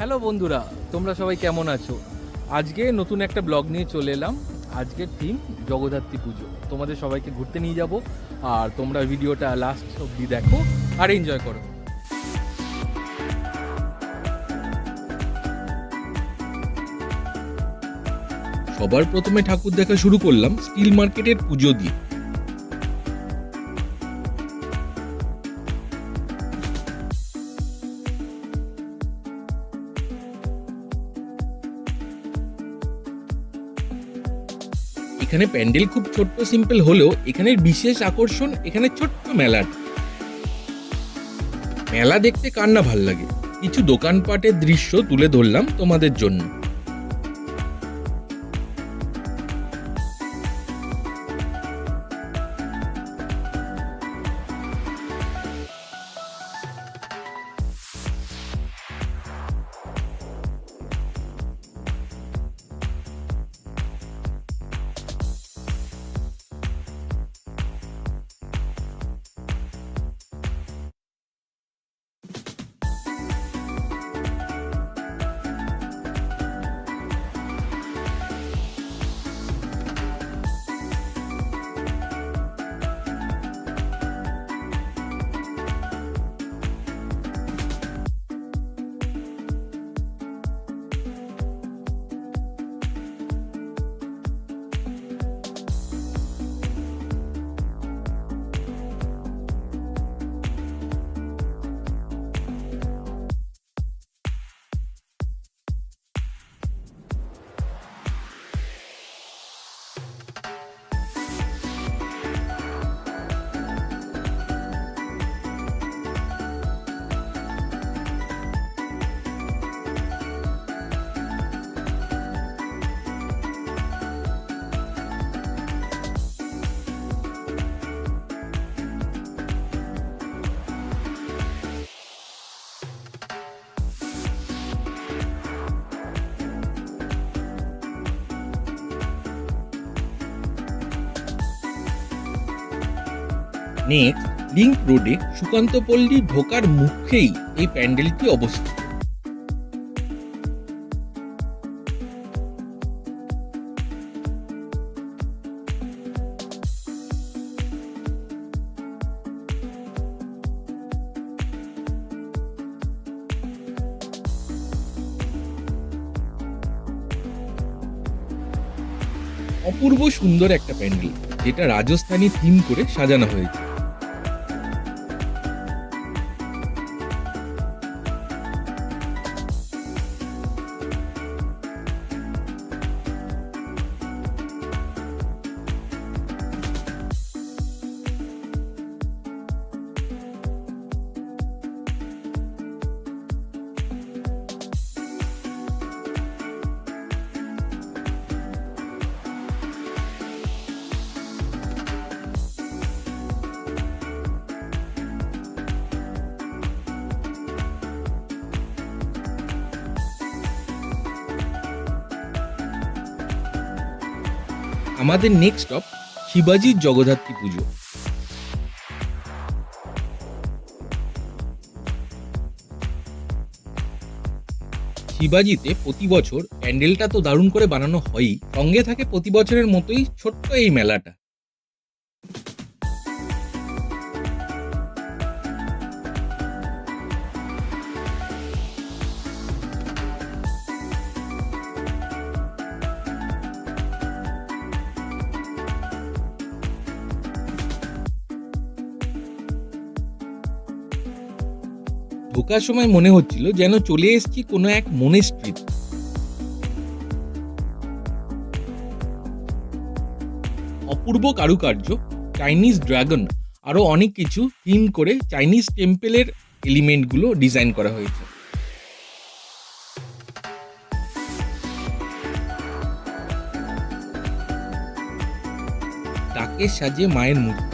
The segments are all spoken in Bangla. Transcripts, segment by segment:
হ্যালো বন্ধুরা, তোমরা সবাই কেমন আছো? আজকে নতুন একটা ব্লগ নিয়ে চলে এলাম। আজকের থিম জগদ্ধাত্রী পুজো। তোমাদের সবাইকে ঘুরতে নিয়ে যাব, আর তোমরা ভিডিওটা লাস্ট অবধি দেখো আর এনজয় করো। সবার প্রথমে ঠাকুর দেখা শুরু করলাম স্টিল মার্কেটের পুজো দিয়ে। এখানে প্যান্ডেল খুব ছোট্ট সিম্পল হলেও এখানের বিশেষ আকর্ষণ এখানে ছোট্ট মেলাটা। মেলা দেখতে কার না ভাল লাগে। কিছু দোকানপাটের দৃশ্য তুলে ধরলাম তোমাদের জন্য। নেক্সট লিংক রোডে সুকান্তপল্লী ঢোকার মুখেই এই প্যান্ডেলটি অবস্থিত। অপূর্ব সুন্দর একটা প্যান্ডেল, যেটা রাজস্থানী থিম করে সাজানো হয়েছে। আমাদের নেক্সট স্টপ শিবাজির জগদ্ধাত্রী পুজো। শিবাজিতে প্রতি বছর প্যান্ডেলটা তো দারুণ করে বানানো হয়ই, সঙ্গে থাকে প্রতি বছরের মতোই ছোট্ট এই মেলাটা। ঢোকার সময় মনে হচ্ছিল যেন চলে এসেছি কোনো এক মনেস্ট্রিতে। অপূর্ব কারুকার্য, চাইনিজ ড্রাগন, আরো অনেক কিছু থিম করে চাইনিজ টেম্পলের এলিমেন্টগুলো ডিজাইন করা হয়েছে। তাকে সাজে মায়ের মূর্তি।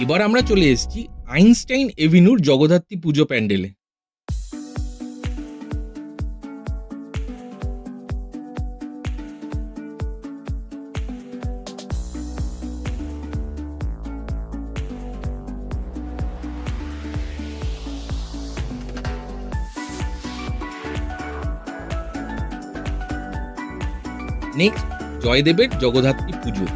এবার আমরা চলে এসেছি আইনস্টাইন এভিনিউর জগদ্ধাত্রী পুজো প্যান্ডেলে। নেক্সট জয়দেবের জগদ্ধাত্রী পুজো।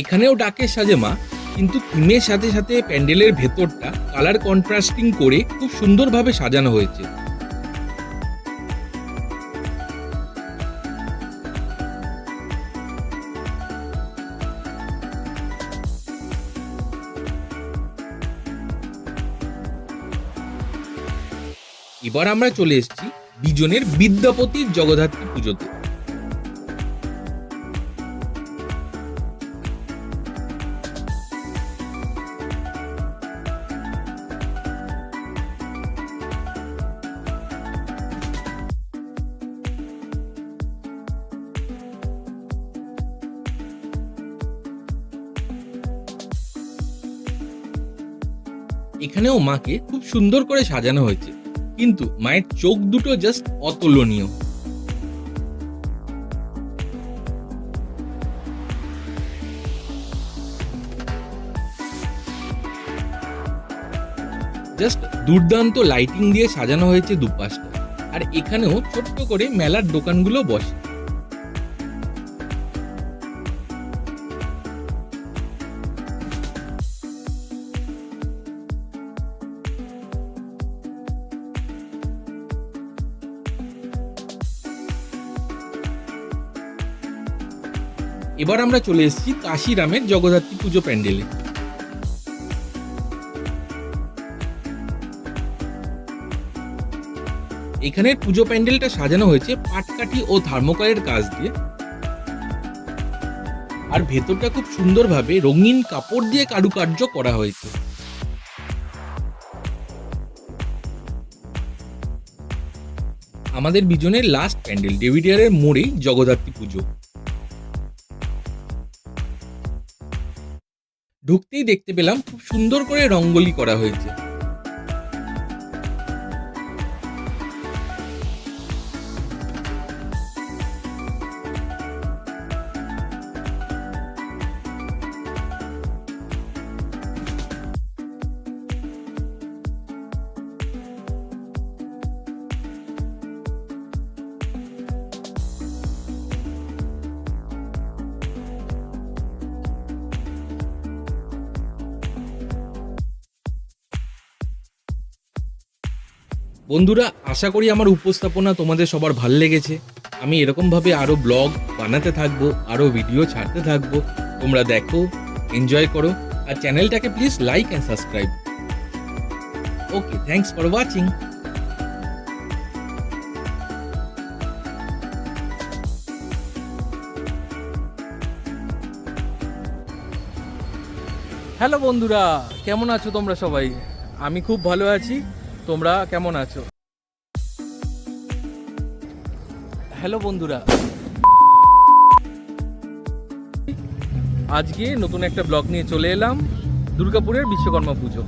এখানেও ডাকে সাজে মা, কিন্তু থিমের সাথে সাথে প্যান্ডেলের ভেতরটা কালার কন্ট্রাস্টিং করে খুব সুন্দরভাবে সাজানো হয়েছে। এবার আমরা চলে এসেছি বিজনের বিদ্যাপতির জগদ্ধাত্রী পুজোতে। এখানেও মাকে খুব সুন্দর করে সাজানো হয়েছে, কিন্তু মায়ের চোখ দুটো জাস্ট অতুলনীয়। জাস্ট দুর্দান্ত লাইটিং দিয়ে সাজানো হয়েছে দুপাশটা, আর এখানেও ছোট্ট করে মেলার দোকানগুলো বসে। এবার আমরা চলে এসেছি কাশিরামের জগদ্ধাত্রী পুজো প্যান্ডেলে। এখানের পুজো প্যান্ডেলটা সাজানো হয়েছে পাটকাঠি ও থার্মোকলের কাজ দিয়ে, আর ভেতরটা খুব সুন্দরভাবে রঙিন কাপড় দিয়ে কারুকার্য করা হয়েছে। আমাদের বিজনের লাস্ট প্যান্ডেল ডেভিডিয়ারের মোড়েই জগদ্ধাত্রী পুজো। ঢুকতেই দেখতে পেলাম খুব সুন্দর করে রঙ্গোলি করা হয়েছে। বন্ধুরা, আশা করি আমার উপস্থাপনা তোমাদের সবার ভালো লেগেছে। আমি এরকমভাবে আরও ব্লগ বানাতে থাকবো, আরও ভিডিও ছাড়তে থাকবো। তোমরা দেখো, এনজয় করো, আর চ্যানেলটাকে please like and subscribe. Okay, thanks for watching. Hello বন্ধুরা, কেমন আছো তোমরা সবাই? আমি খুব ভালো আছি, তোমরা কেমন আছো? হ্যালো বন্ধুরা, আজকে নতুন একটা ব্লগ নিয়ে চলে এলাম দুর্গাপুরের বিশ্বকর্মা পুজো।